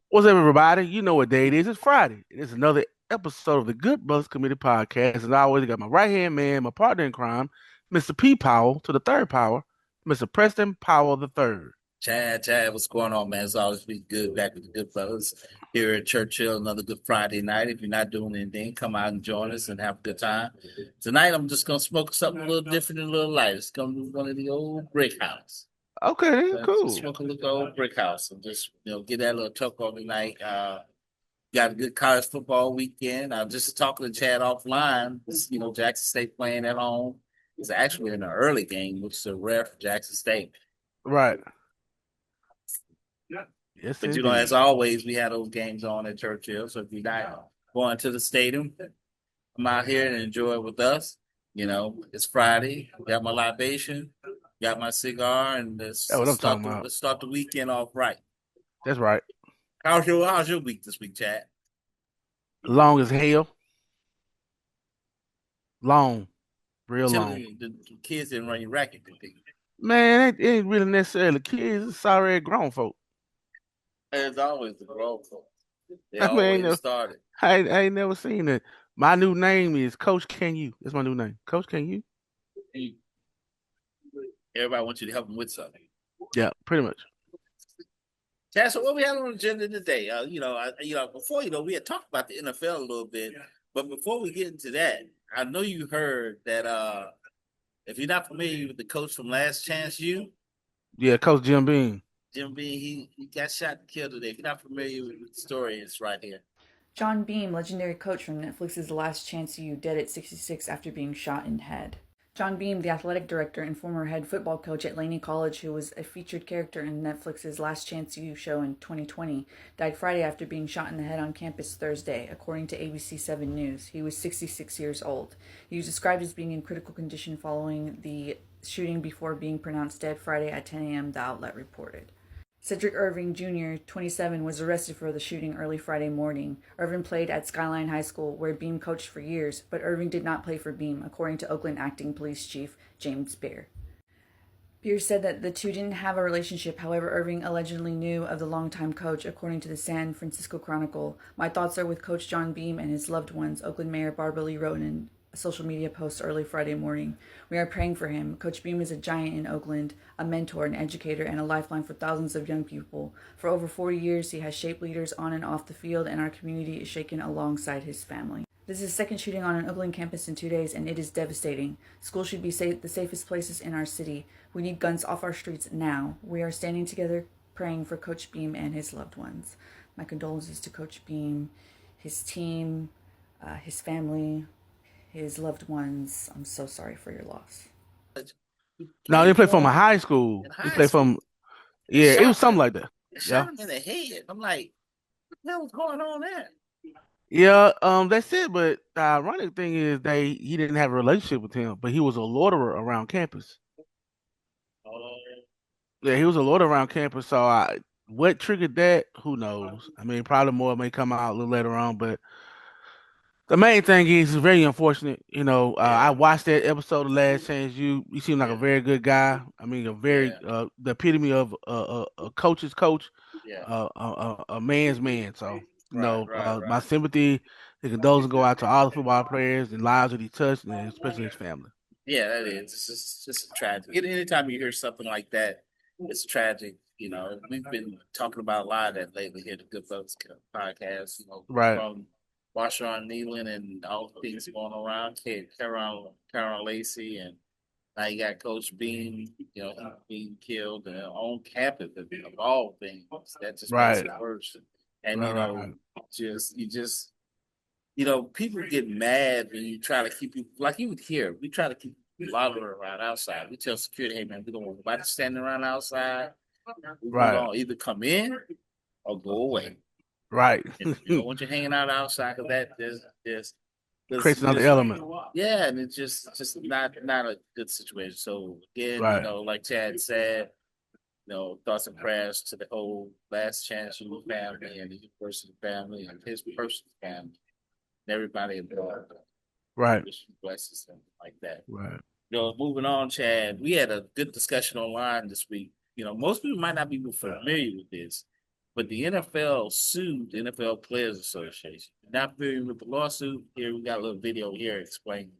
What's up, everybody? You know what day it is. It's Friday. It's another episode of the Good Brothers Committee podcast. And I always got my right hand man, my partner in crime, Mr. P. Powell to the third power, Mr. Preston Powell the third. Chad, what's going on, man? It's always been good back with the good fellas here at Churchill. Another good Friday night. If you're not doing anything, come out and join us and have a good time. Tonight, I'm just gonna smoke something a little different and a little light. It's gonna be one of the old brick house. Okay, then, Just cool. smoke a little old brick house and just get that little tuck on tonight. Got a good college football weekend. I was just talking to Chad offline. Jackson State playing at home. It's actually in an early game, which is a rare for Jackson State. Right. Yes, But as indeed. always, we had those games on at Churchill. So if you're not going to the stadium, come out here and enjoy it with us. It's Friday. Got my libation, got my cigar, and That's what I'm talking about. let's start the weekend off right. That's right. How's your week this week, Chad? Long as hell. Long. Real Tell long. me the kids didn't run your racket, did they? Man, it ain't really necessarily kids. It's already grown folk. As always, the growth. They I mean, always started. I ain't never seen it. My new name is Coach Can You. That's my new name. Coach Can You? Everybody wants you to help them with something. Yeah, pretty much. Chad, so what we have on the agenda today? Before we had talked about the NFL a little bit, but before we get into that, I know you heard that if you're not familiar with the coach from Last Chance U, Yeah, Coach Jim Beam. Jim Bean, he got shot and killed today. If you're not familiar with the story, it's right here. John Beam, legendary coach from Netflix's Last Chance U, dead at 66 after being shot in the head. John Beam, the athletic director and former head football coach at Laney College, who was a featured character in Netflix's Last Chance U show in 2020, died Friday after being shot in the head on campus Thursday, according to ABC 7 News. He was 66 years old. He was described as being in critical condition following the shooting before being pronounced dead Friday at 10 a.m., the outlet reported. Cedric Irving Jr., 27, was arrested for the shooting early Friday morning. Irving played at Skyline High School, where Beam coached for years, but Irving did not play for Beam, according to Oakland Acting Police Chief James Beer. Beer said that the two didn't have a relationship. However, Irving allegedly knew of the longtime coach, according to the San Francisco Chronicle. "My thoughts are with Coach John Beam and his loved ones," Oakland Mayor Barbara Lee wrote in a social media post early Friday morning. "We are praying for him. Coach Beam is a giant in Oakland, a mentor, an educator, and a lifeline for thousands of young people. For over 40 years, he has shaped leaders on and off the field, and our community is shaken alongside his family." This is the second shooting on an Oakland campus in 2 days, and it is devastating. Schools should be the safest places in our city. We need guns off our streets now. We are standing together praying for Coach Beam and his loved ones. My condolences to Coach Beam, his team, his family, his loved ones. I'm so sorry for your loss. No, they play from a high school. In They high play school, from yeah, it was something like that. they Yeah. shot him in the head. I'm like, what the hell was going on there? Yeah, that's it. But the ironic thing is he didn't have a relationship with him, but he was a loiterer around campus. Oh, Yeah, he was a loiterer around campus. So what triggered that? Who knows? I mean, probably more may come out a little later on, but the main thing is it's very unfortunate. I yeah, watched that episode of Last Chance You. You seem like a yeah, very good guy. I mean, a very yeah, the epitome of a coach's coach, yeah. a man's man. So my Right. sympathy and condolences go out to all the football players and lives that he touched, and especially his family. Yeah, that is. It's just tragic. Anytime you hear something like that, it's tragic. We've been talking about a lot of that lately here, the Good Folks podcast, Right, from Marshawn Nealon and all the things going around, Carol Lacey, and now you got Coach Bean, him being killed on campus of all things. That just makes right, it worse. And, right. people get mad when you try to keep you like you would hear. We try to keep lottery around outside. We tell security, hey man, we don't want nobody standing around outside. We're Right, gonna either come in or go away. right. And we don't want you hanging out outside because that Creates another there's element. yeah, and it's just not a good situation. So again, Right, like Chad said, thoughts and prayers to the whole Last Chance U family and the university family and his personal family and everybody involved. right, Just blesses him like that. right. Moving on, Chad. We had a good discussion online this week. Most people might not be familiar with this, but the NFL sued the NFL Players Association. Not familiar with the lawsuit. Here we got a little video here explaining.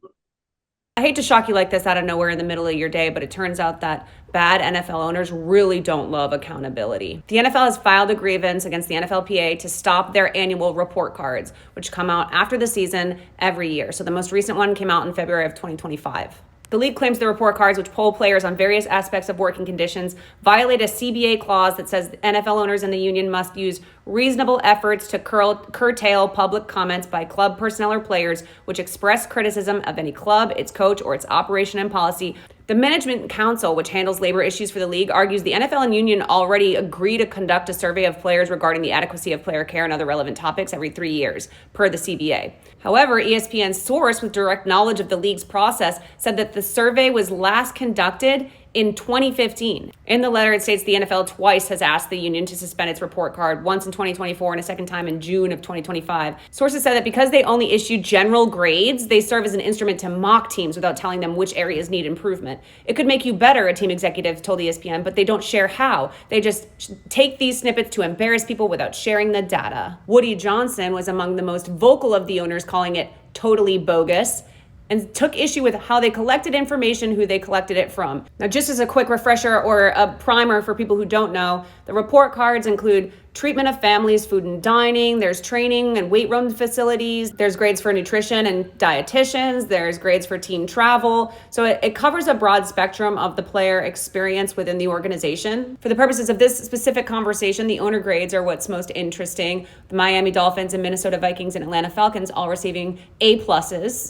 I hate to shock you like this out of nowhere in the middle of your day, but it turns out that bad NFL owners really don't love accountability. The NFL has filed a grievance against the NFLPA to stop their annual report cards, which come out after the season every year. So the most recent one came out in February of 2025. The league claims the report cards, which poll players on various aspects of working conditions, violate a CBA clause that says NFL owners and the union must use reasonable efforts to curtail public comments by club personnel or players which express criticism of any club, its coach, or its operation and policy. The Management Council, which handles labor issues for the league, argues the NFL and union already agree to conduct a survey of players regarding the adequacy of player care and other relevant topics every 3 years, per the CBA. However, ESPN's source with direct knowledge of the league's process said that the survey was last conducted in 2015. In the letter, it states the NFL twice has asked the union to suspend its report card, once in 2024 and a second time in June of 2025. Sources said that because they only issue general grades, they serve as an instrument to mock teams without telling them which areas need improvement. It could make you better, a team executive told ESPN, but they don't share how. They just take these snippets to embarrass people without sharing the data. Woody Johnson was among the most vocal of the owners, calling it totally bogus, and took issue with how they collected information, who they collected it from. Now, just as a quick refresher or a primer for people who don't know, the report cards include treatment of families, food and dining, there's training and weight room facilities, there's grades for nutrition and dietitians, there's grades for team travel. So it covers a broad spectrum of the player experience within the organization. For the purposes of this specific conversation, the owner grades are what's most interesting. The Miami Dolphins and Minnesota Vikings and Atlanta Falcons all receiving A+.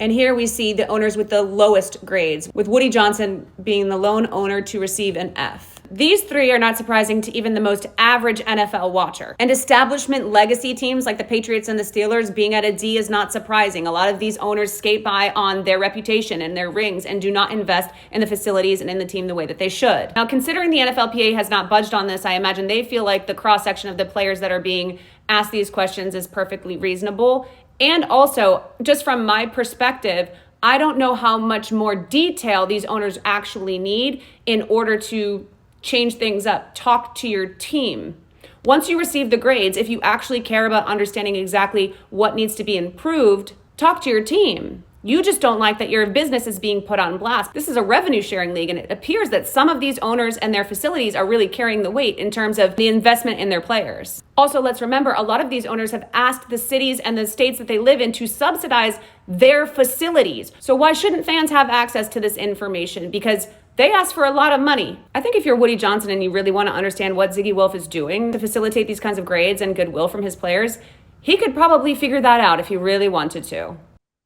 And here we see the owners with the lowest grades, with Woody Johnson being the lone owner to receive an F. These three are not surprising to even the most average NFL watcher. And establishment legacy teams like the Patriots and the Steelers being at a D is not surprising. A lot of these owners skate by on their reputation and their rings and do not invest in the facilities and in the team the way that they should. Now, considering the NFLPA has not budged on this, I imagine they feel like the cross-section of the players that are being asked these questions is perfectly reasonable. And also, just from my perspective, I don't know how much more detail these owners actually need in order to change things up. Talk to your team. Once you receive the grades, if you actually care about understanding exactly what needs to be improved, talk to your team. You just don't like that your business is being put on blast. This is a revenue sharing league, and it appears that some of these owners and their facilities are really carrying the weight in terms of the investment in their players. Also, let's remember, a lot of these owners have asked the cities and the states that they live in to subsidize their facilities. So why shouldn't fans have access to this information? Because they ask for a lot of money. I think if you're Woody Johnson and you really want to understand what Ziggy Wolf is doing to facilitate these kinds of grades and goodwill from his players, he could probably figure that out if he really wanted to.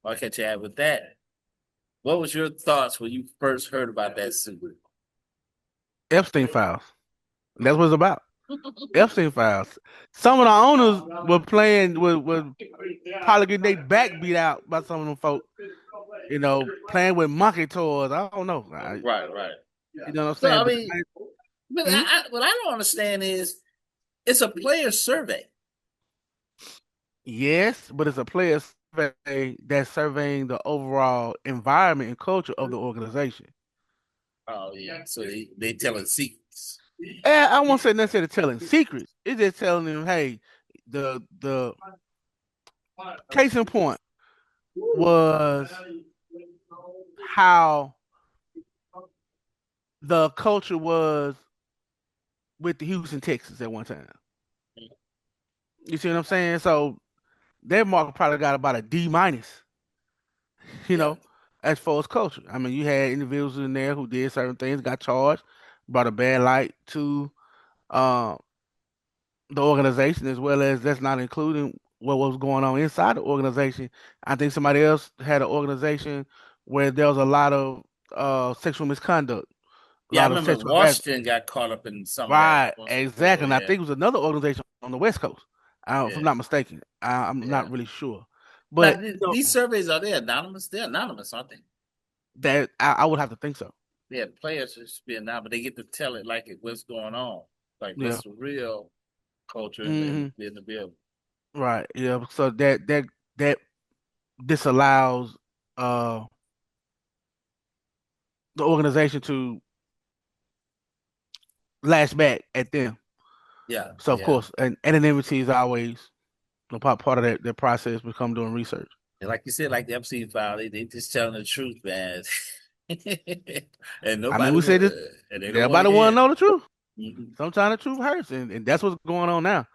Okay, Chad, with that, what was your thoughts when you first heard about that suit? Epstein files. That's what it's about. Epstein files. Some of the owners were playing with probably getting their back beat out by some of them folk. You know, playing with monkey toys. I don't know. Right. You know what I'm So, saying? I mean, but what I don't understand is it's a player survey. Yes, but it's a player survey that's surveying the overall environment and culture of the organization. Oh, yeah. So they telling secrets. And I won't say necessarily telling secrets. It's just telling them, hey, the case in point was how the culture was with the Houston Texans at one time. You see what I'm saying? So their market probably got about a D minus, you know, as far as culture. I mean, you had individuals in there who did certain things, got charged, brought a bad light to the organization, as well as that's not including what was going on inside the organization. I think somebody else had an organization where there was a lot of sexual misconduct. Yeah, I remember Washington got caught up in some right, of that. exactly. And I think it was another organization on the West Coast. If I'm not mistaken. I'm not really sure. But now, these surveys, are they anonymous? They're anonymous, aren't they? That I would have to think so. Yeah, players should be anonymous, but they get to tell it like what's going on. Like what's the real culture in the building. Right. Yeah. So that disallows the organization to lash back at them. Yeah, So of yeah. course, and anonymity is always part of that process. Become doing research. And like you said, like the Epstein file, they just telling the truth, man. And I mean, nobody we say will, this. and they don't want to Everybody want hear to it. know the truth. Mhm. Sometimes the truth hurts, and that's what's going on now.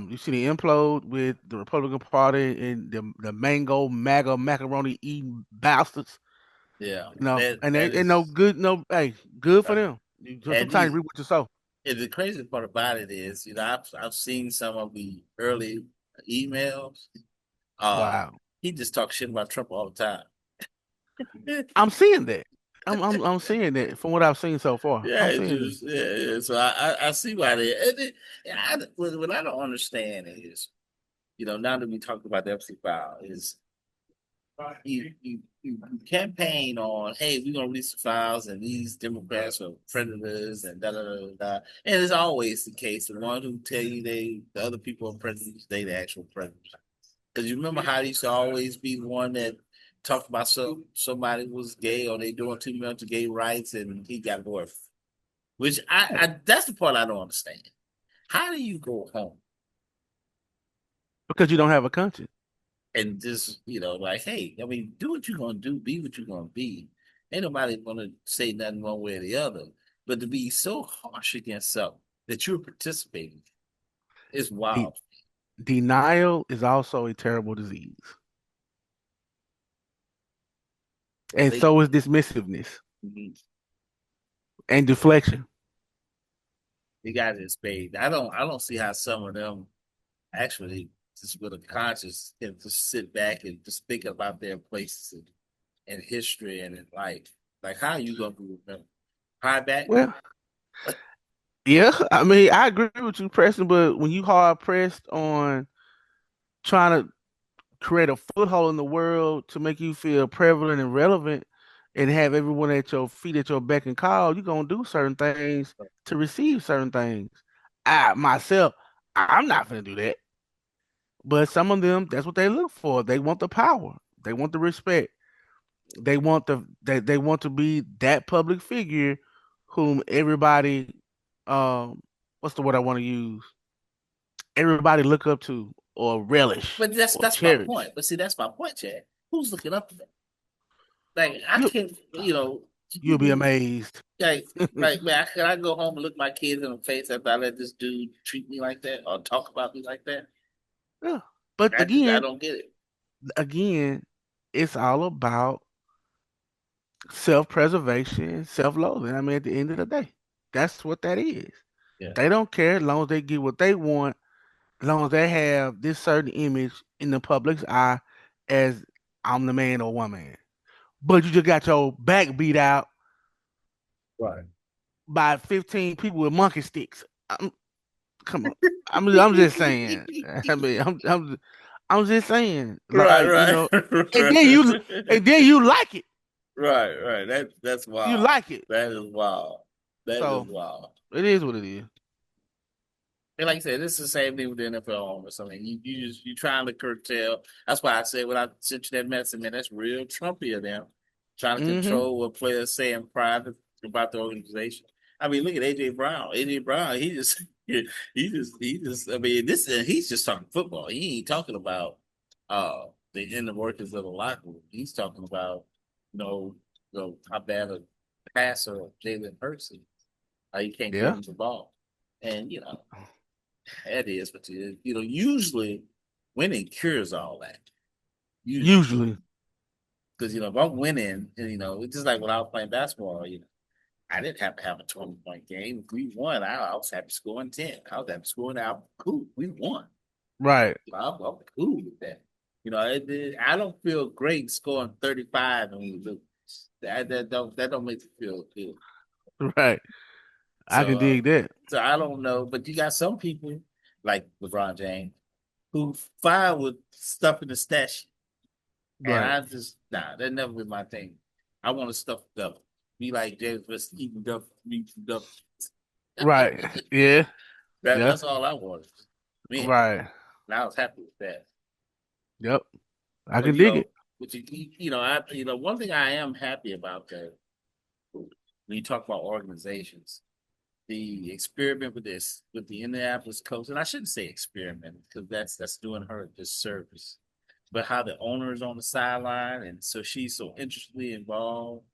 You see the implode with the Republican Party and the mango MAGA macaroni eating bastards. Yeah, And that they no is, good. No, hey, good for uh, them. So and sometimes you reap what you sow. and the crazy part about it is, I've seen some of the early emails. Uh, Wow, he just talks shit about Trump all the time. I'm seeing that. I'm seeing that from what I've seen so far. Yeah, I'm it seeing just yeah, yeah. So I see why they. And what I don't understand is, now that we talked about the Epstein file, is you campaign on, hey, we're gonna release the files, and these Democrats are predators, and da da da da. Da. And it's always the case. The one who tell you the other people are predators, they the actual predators. Because you remember how he used to always be the one that talked about somebody was gay or they doing too much of gay rights, and he got bored. Which I that's the part I don't understand. How do you go home because you don't have a conscience. and just, like, hey, I mean, do what you're gonna do, be what you're gonna be. Ain't nobody gonna say nothing one way or the other. But to be so harsh against something that you're participating is De- wild. Denial is also a terrible disease, and They so is dismissiveness mhm, and deflection. they got it in spades. I don't see how some of them actually just with a conscience can just sit back and just think about their places in history and in life. Like, how are you gonna be remembered? High back? Well, yeah, I mean, I agree with you, Preston, but when you hard pressed on trying to create a foothold in the world to make you feel prevalent and relevant and have everyone at your feet at your beck and call, you're gonna do certain things to receive certain things. I myself, I'm not gonna do that. But some of them, that's what they look for. They want the power. They want the respect. They want to be that public figure whom everybody what's the word I want to use? Everybody look up to or relish But that's or that's my cherish. point. But see, that's my point, Chad. Who's looking up to that? Like, I You can't, you'll be amazed. like man, can I go home and look my kids in the face after I let this dude treat me like that or talk about me like that? Yeah. But I again, don't get it. again, it's all about self-preservation, self-loathing. I mean, at the end of the day, that's what that is. Yeah. They don't care as long as they get what they want, as long as they have this certain image in the public's eye as I'm the man or woman. But you just got your back beat out Right. by 15 people with monkey sticks. Come on. I'm just saying. I mean, I'm just saying. Right, Like, right, and then you right. and then you like it. Right, right. That's You wild. like it. That is wild. That is So wild. it is what it is. And like I said, this is the same thing with the NFL owners. I mean, you trying to curtail. That's why I said when I sent you that message, man, that's real Trumpy of them trying to Mm-hmm. control what players say in private about the organization. I mean, look at AJ Brown. AJ Brown, he just. I mean, he's just talking football. He ain't talking about the inner workings of the locker room. He's talking about how bad a passer Jalen Hurts is. How you can't get Yeah. him the ball, and that is, but usually winning cures all that. Usually, Usually. because if I'm winning, and it's just like when I was playing basketball. I didn't have to have a 20-point game. If we won, I was happy scoring 10. I was happy scoring out. Cool, we won. Right. I'm cool with that. I don't feel great scoring 35 and we lose. That don't make me feel good. Right. I So can dig that. so I don't know, but you got some people like LeBron James who fine with stuff in the stash. And Right. I just that never been my thing. I want to stuff it up. Be like James West, eating up, eating up. Right. Yeah. Yeah. That's all I wanted. Man, Right. and I was happy with that. Yep. I But can dig it. one thing I am happy about that when you talk about organizations, the experiment with the Indianapolis Colts, and I shouldn't say experiment because that's doing her a disservice. But how the owner is on the sideline, and so she's so intricately involved,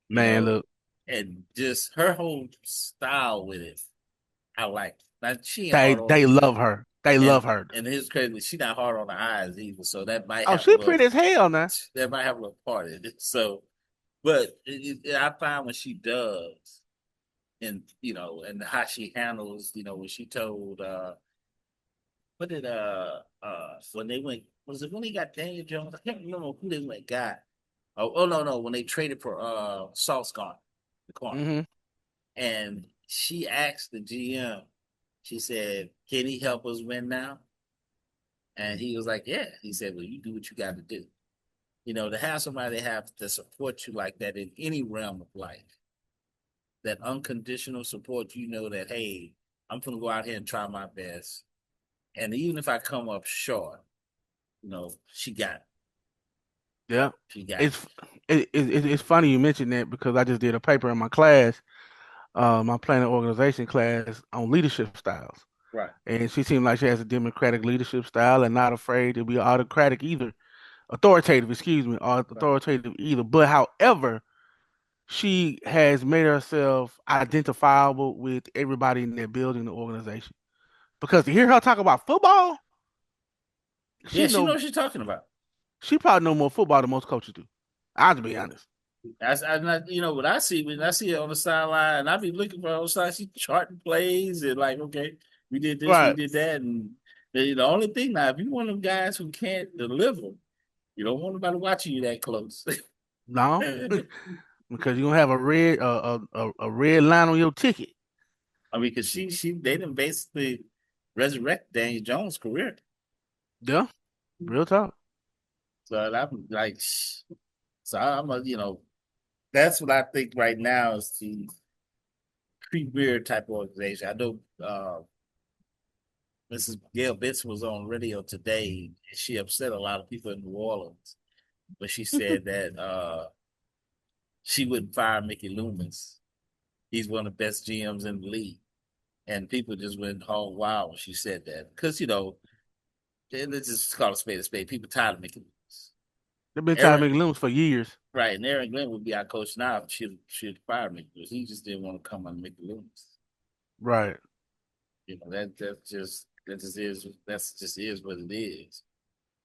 you Man, know, look, and just her whole style with it, I like. Now she ain't they hard on they love her. They and love her. and here's crazy, she not hard on the eyes either, so Oh, she pretty as hell now. that might have a little part in it. So, but I find when she does, and and how she handles, when she told what did when they went, was it when he got Daniel Jones? I can't remember who they went got. Oh no, when they traded for Sauce Gone, the corner. Hmm. And she asked the GM, she said, "Can he help us win now?" And he was like, "Yeah." He said, "Well, you do what you got to do." To have somebody have to support you like that in any realm of life, that unconditional support, that, hey, I'm going to go out here and try my best. And even if I come up short, she got it. Yeah, She got it. it's funny you mentioned that because I just did a paper in my class, my planning organization class on leadership styles, Right. and she seemed like she has a democratic leadership style and not afraid to be autocratic either, authoritative, excuse me, or Right. authoritative either. But however, she has made herself identifiable with everybody in that building, the organization. Because to hear her talk about football, Yeah, she she knows know what she's talking about. she probably know more football than most coaches do. I'll just be honest. What I see when I see it on the sideline, and I be looking for her on the side, she's charting plays and like, okay, we did this, we Right. did that, and the only thing now, if you one of them guys who can't deliver, you don't want nobody watching you that close. No, I because you're gonna have a red line on your ticket. mean, because they didn't basically resurrect Daniel Jones' career. Yeah, real talk. So I'm like, so I'm that's what I think right now is the premier type of organization. I know Mrs. Gail Benson was on radio today, and she upset a lot of people in New Orleans, but she said that she wouldn't fire Mickey Loomis. He's one of the best GMs in the league. And people just went home wild when she said that. Because, let's just call a spade a spade. People tired of Mickey Loomis. They've been trying to Aaron, make looms for years. right, and Aaron Glenn would be our coach now if she'd fire Mickey Loomis. He just didn't want to come on Mickey Loomis. Right. That just is what it is.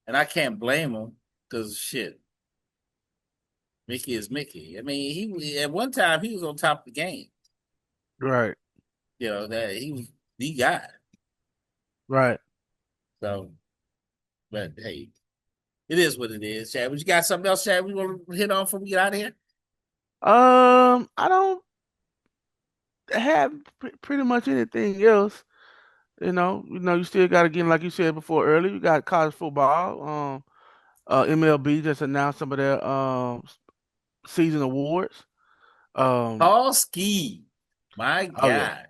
And I can't blame him because shit, Mickey is Mickey. I mean, he at one time he was on top of the game. Right. That he was the guy. Right. So, but hey, it is what it is, Chad. But you got something else, Chad, we want to hit on before we get out of here? I don't have pretty much anything else. You still got to get, like you said before earlier, you got college football. MLB just announced some of their season awards. Paul Ski, my Oh yeah. God.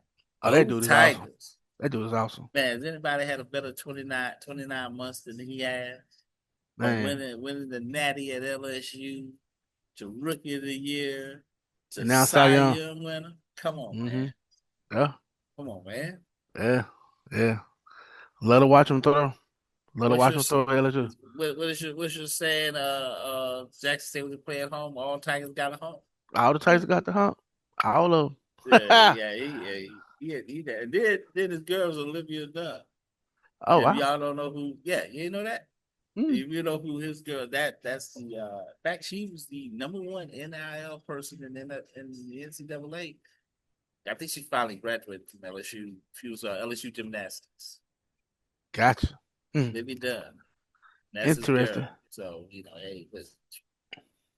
Oh, that Go dude is awesome. Tigers. That dude is awesome. Man, has anybody had a better 29 months than he has? From Man. winning the Natty at LSU to Rookie of the Year to And now Cy Cy Young. Young winner. Come on, Mm-hmm. man. Yeah. Come on, man. Yeah. Yeah. Love to watch him throw. Love to What's watch your him throw LSU. what's your saying? Jackson State was playing home. All Tigers got a home. All the Titans got the hump. All of Yeah, them. yeah, he then his girl's Olivia Dunn. Oh If wow. y'all don't know who, yeah, you know that. Mm. If you know who his girl, that's the in fact she was the number one NIL person in the NCAA. I think she finally graduated from LSU. She was LSU gymnastics. Gotcha. Mm. Livy Dunn. That's his Interesting. girl. So hey, listen,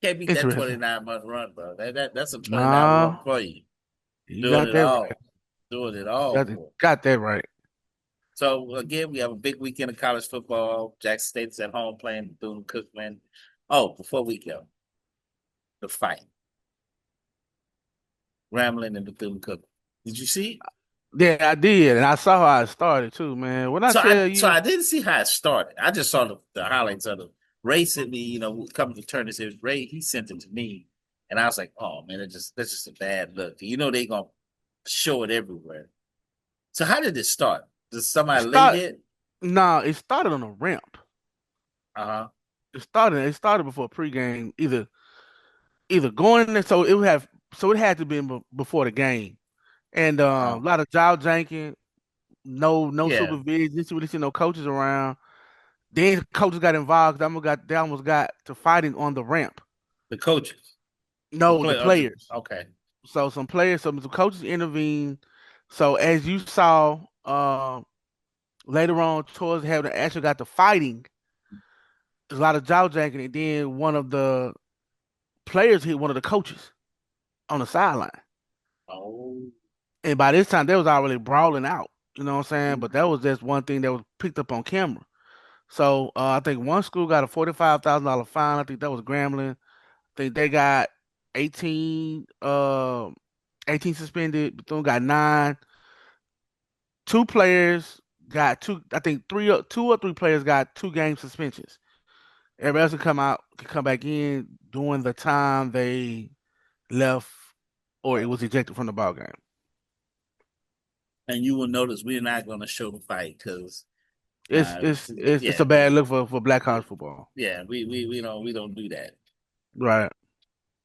can't beat that Interesting. 29-month run, bro. That's a 29 run Nah, for you. you Doing got it that all. right. Doing it all Got, for. got that right. So again, we have a big weekend of college football. Jackson State's at home playing Bethune-Cookman. Oh, before we go, the fight. Grambling and Bethune-Cookman. Did you see it? Yeah, I did, and I saw how it started too, man. When I So I tell so you, I didn't see how it started. I just saw the highlights of the Ray sent me, coming to turn this. It was Ray, he sent it to me. And I was like, oh man, that's just a bad look. They gonna show it everywhere. So how did it start? Did somebody late Start hit? No, it started on a ramp. Uh-huh. It started before pregame, either going there, it had to be before the game. And a Uh-huh. lot of jaw janking, no Yeah, supervision, didn't really see no coaches around. Then coaches got involved. They almost got to fighting on the ramp. the coaches. The No, the play players. okay. So some coaches intervened. So as you saw, later on towards having actually got to fighting, there's a lot of jaw jacking, and then one of the players hit one of the coaches on the sideline. Oh. And by this time they was already brawling out. You know what I'm saying? But that was just one thing that was picked up on camera. So I think one school got a $45,000 fine. I think that was Grambling. I think they got 18, 18 suspended. Bethune got 9. Two players got two. I think two or three players got 2 game suspensions. Everybody else can come back in during the time they left or it was ejected from the ball game. And you will notice we're not going to show the fight because, It's it's it's it's yeah, a bad look for black college football. yeah, we don't do that. Right,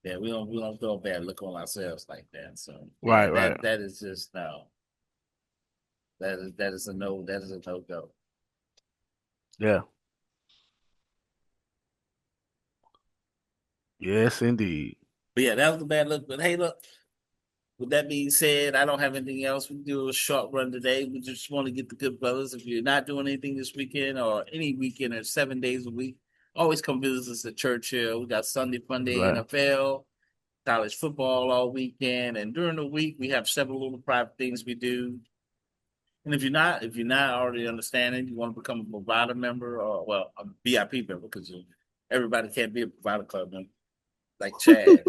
Yeah, we don't throw a bad look on ourselves like that. So yeah, right. that is just no. That is a no. That is a no go. Yeah. Yes, indeed. But yeah, that was a bad look. But hey, look. With that being said, I don't have anything else. We do a short run today. We just want to get the good brothers. If you're not doing anything this weekend or any weekend or 7 days a week, always come visit us at Churchill. We got Sunday Fun Day Right. NFL, college football all weekend, and during the week we have several little private things we do. And if you're not already understanding, you want to become a provider member or well a VIP member because everybody can't be a provider club member like Chad.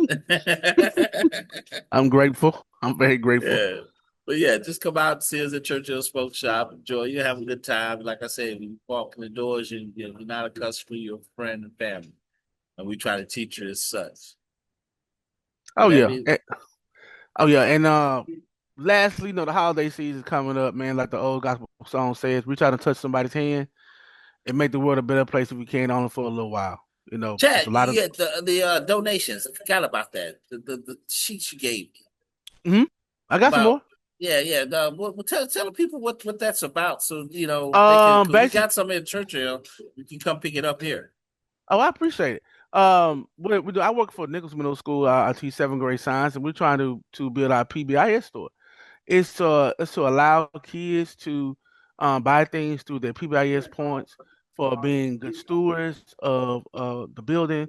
I'm grateful. I'm very grateful. Yeah. But yeah, just come out and see us at Churchill Smoke Shop. Enjoy. You have a good time. Like I said, when you walk in the doors, you're not a customer, you're a friend and family. And we try to teach you as such. Would Oh that yeah. be Oh yeah. And lastly, the holiday season coming up, man. Like the old gospel song says, we try to touch somebody's hand and make the world a better place if we can, only for a little while. It's Chad, a lot of. yeah, the donations. I forgot about that. The sheets you gave me Mhm. I got some about more. yeah. Tell the people what that's about so they can because we Basic. got some in Churchill. You can come pick it up here. Oh, I appreciate it. What we do, I work for Nichols Middle School. I teach 7th grade science, and we're trying to build our PBIS store. It's to allow kids to buy things through their PBIS points for being good stewards of the building,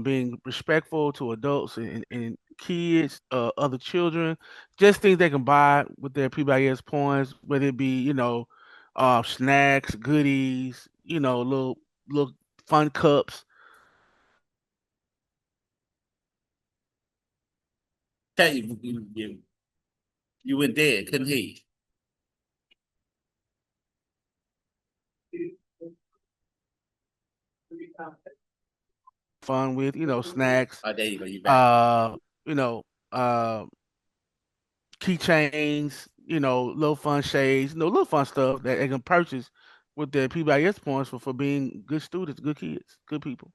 being respectful to adults and kids, other children, just things they can buy with their PBIS points, whether it be snacks, goodies, little fun cups. Tell you went dead, couldn't he? Fun with, snacks, Oh, there you go. You back. uh, you know, uh, keychains, little fun shades, little fun stuff that they can purchase with their PBIS points for being good students, good kids, good people.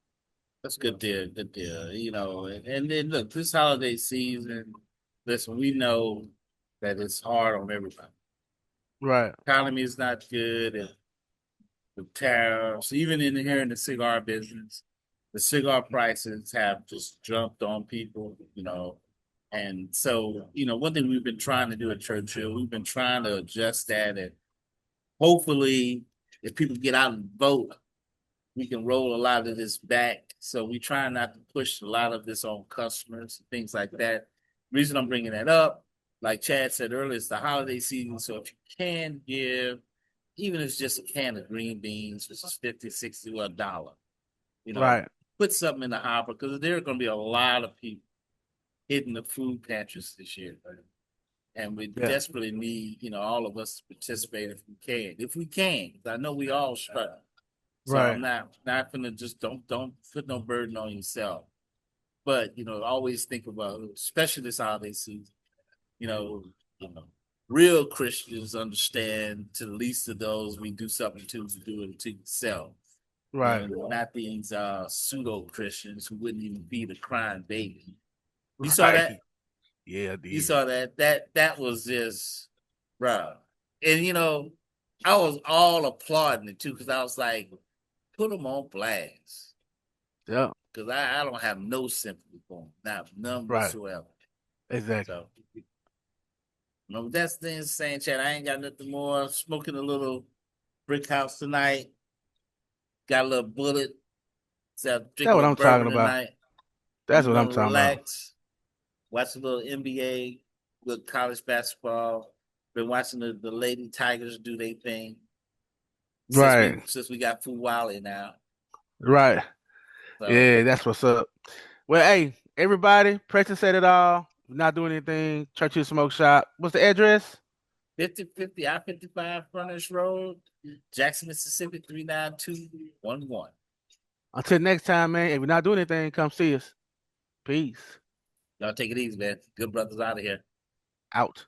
That's good deal. Good deal. And then look, this holiday season, listen, we know that it's hard on everybody. Right, Economy is not good, and the tariffs, even in here in the cigar business, the cigar prices have just jumped on people. And so one thing we've been trying to do at Churchill, we've been trying to adjust that, and hopefully, if people get out and vote we can roll a lot of this back. So we try not to push a lot of this on customers and things like that. Reason I'm bringing that up, like Chad said earlier, it's the holiday season. So if you can give, even if it's just a can of green beans, which is 50, 60, or $1, you know, right, put something in the hopper because there are going to be a lot of people hitting the food pantries this year. And we yeah, desperately need, all of us to participate if we can. If we can, I know we all struggle. So right, I'm not gonna just don't put no burden on yourself. But always think about, especially this holiday season. You know, Real Christians understand to the least of those we do something to do it to yourself. Right. Not these pseudo Christians who wouldn't even feed a crying baby. You Right. saw that? Yeah, I did. You saw that? That was just, bro. And I was all applauding it too because I was like, put them on blast. Yeah. Because I don't have no sympathy for them, none whatsoever. Exactly. So, that's the thing, saying, Chad. I ain't got nothing more. Smoking a little brick house tonight. Got a little bullet. That's Drinking a what little I'm talking bourbon about. tonight. That's I'm what I'm gonna talking about. relax. Watch a little NBA, little college basketball. Been watching the Lady Tigers do their thing. Since we got Fuwale now. Right. So, yeah, that's what's up. Well, hey, everybody, Preston said it all. We're not doing anything. Churchill Smoke Shop. What's the address? 5050 I-55 Frontage Road, Jackson, Mississippi, 39211. Until next time, man. If we're not doing anything, come see us. Peace. Y'all take it easy, man. Good brothers out of here. Out.